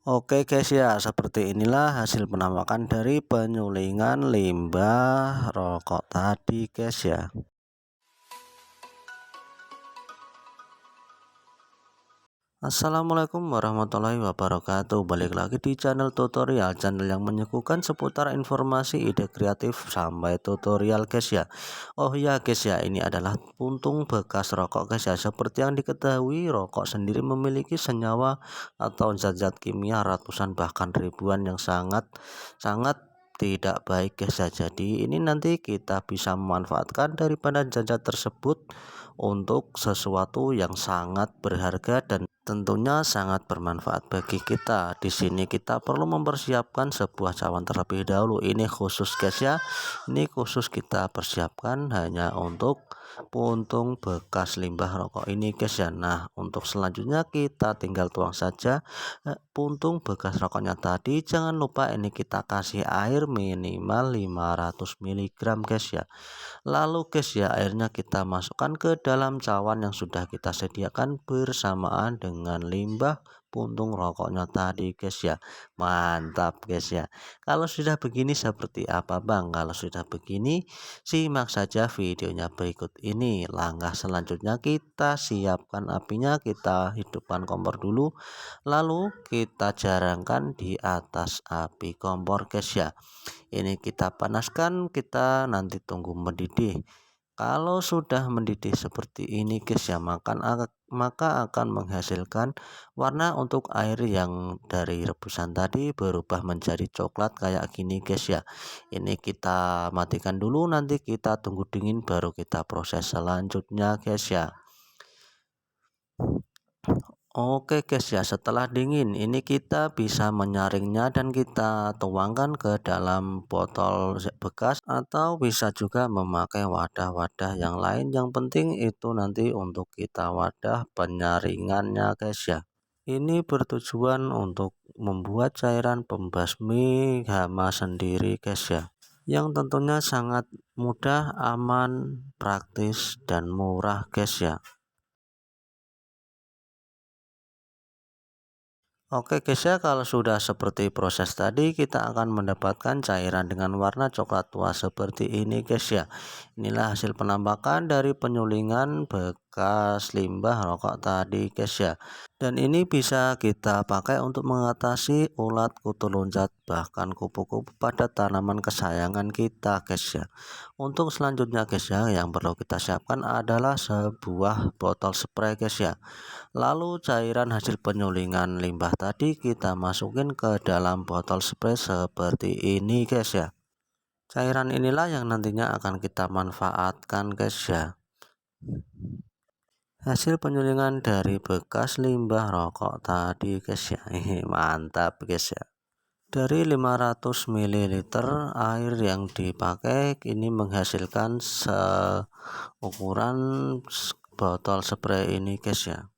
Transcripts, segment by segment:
Oke guys ya, seperti inilah hasil penampakan dari penyulingan limbah rokok tadi guys ya. Assalamualaikum warahmatullahi wabarakatuh. Balik lagi di channel tutorial, channel yang menyuguhkan seputar informasi, ide kreatif sampai tutorial guys ya. Oh ya guys ya, ini adalah puntung bekas rokok guys ya. Seperti yang diketahui, rokok sendiri memiliki senyawa atau zat-zat kimia ratusan bahkan ribuan yang sangat tidak baik guys ya. Jadi ini nanti kita bisa memanfaatkan daripada zat-zat tersebut untuk sesuatu yang sangat berharga dan tentunya sangat bermanfaat bagi kita. Di sini kita perlu mempersiapkan sebuah cawan terlebih dahulu. Ini khusus guys ya. Ini khusus kita persiapkan hanya untuk puntung bekas limbah rokok ini guys ya. Nah, untuk selanjutnya kita tinggal tuang saja puntung bekas rokoknya tadi. Jangan lupa ini kita kasih air minimal 500 mg guys ya. Lalu guys ya, airnya kita masukkan ke dalam cawan yang sudah kita sediakan bersamaan dengan limbah puntung rokoknya tadi guys ya. Mantap guys ya. Kalau sudah begini seperti apa bang? Kalau sudah begini simak saja videonya berikut ini. Langkah selanjutnya kita siapkan apinya, kita hidupkan kompor dulu, lalu kita jarangkan di atas api kompor guys ya. Ini kita panaskan, kita nanti tunggu mendidih. Kalau sudah mendidih seperti ini guys ya, maka akan menghasilkan warna untuk air yang dari rebusan tadi berubah menjadi coklat kayak gini guys ya. Ini kita matikan dulu, nanti kita tunggu dingin baru kita proses selanjutnya guys ya. Oke guys ya, setelah dingin ini kita bisa menyaringnya dan kita tuangkan ke dalam botol bekas atau bisa juga memakai wadah-wadah yang lain. Yang penting itu nanti untuk kita wadah penyaringannya guys ya. Ini bertujuan untuk membuat cairan pembasmi hama sendiri guys ya, yang tentunya sangat mudah, aman, praktis dan murah guys ya. Oke guys ya, kalau sudah seperti proses tadi kita akan mendapatkan cairan dengan warna coklat tua seperti ini guys ya. Inilah hasil penampakan dari penyulingan bekas limbah rokok tadi guys ya. Dan ini bisa kita pakai untuk mengatasi ulat, kutu loncat, bahkan kupu-kupu pada tanaman kesayangan kita guys ya. Untuk selanjutnya guys ya, yang perlu kita siapkan adalah sebuah botol spray guys ya. Lalu cairan hasil penyulingan limbah tadi kita masukin ke dalam botol spray seperti ini guys ya. Cairan inilah yang nantinya akan kita manfaatkan guys ya. Hasil penyulingan dari bekas limbah rokok tadi guys ya. Mantap guys ya. Dari 500 ml air yang dipakai ini menghasilkan seukuran botol spray ini guys ya.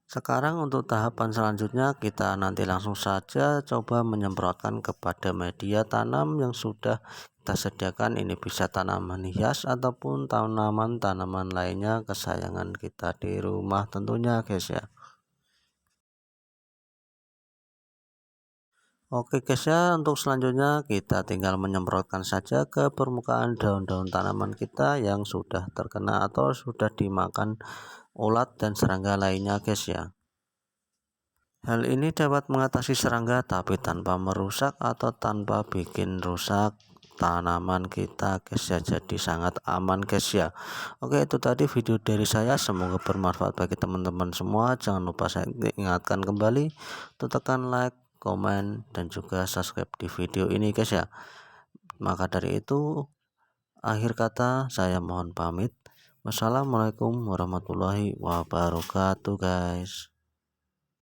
Sekarang untuk tahapan selanjutnya kita nanti langsung saja coba menyemprotkan kepada media tanam yang sudah kita sediakan. Ini bisa tanaman hias ataupun tanaman lainnya kesayangan kita di rumah tentunya guys ya. Oke guys ya, untuk selanjutnya kita tinggal menyemprotkan saja ke permukaan daun-daun tanaman kita yang sudah terkena atau sudah dimakan ulat dan serangga lainnya guys ya. Hal ini dapat mengatasi serangga tapi tanpa merusak atau tanpa bikin rusak tanaman kita guys ya. Jadi sangat aman guys ya. Oke, itu tadi video dari saya, semoga bermanfaat bagi teman-teman semua. Jangan lupa saya ingatkan kembali untuk tekan like, komen dan juga subscribe di video ini guys ya. Maka dari itu akhir kata saya mohon pamit. Wassalamualaikum warahmatullahi wabarakatuh guys.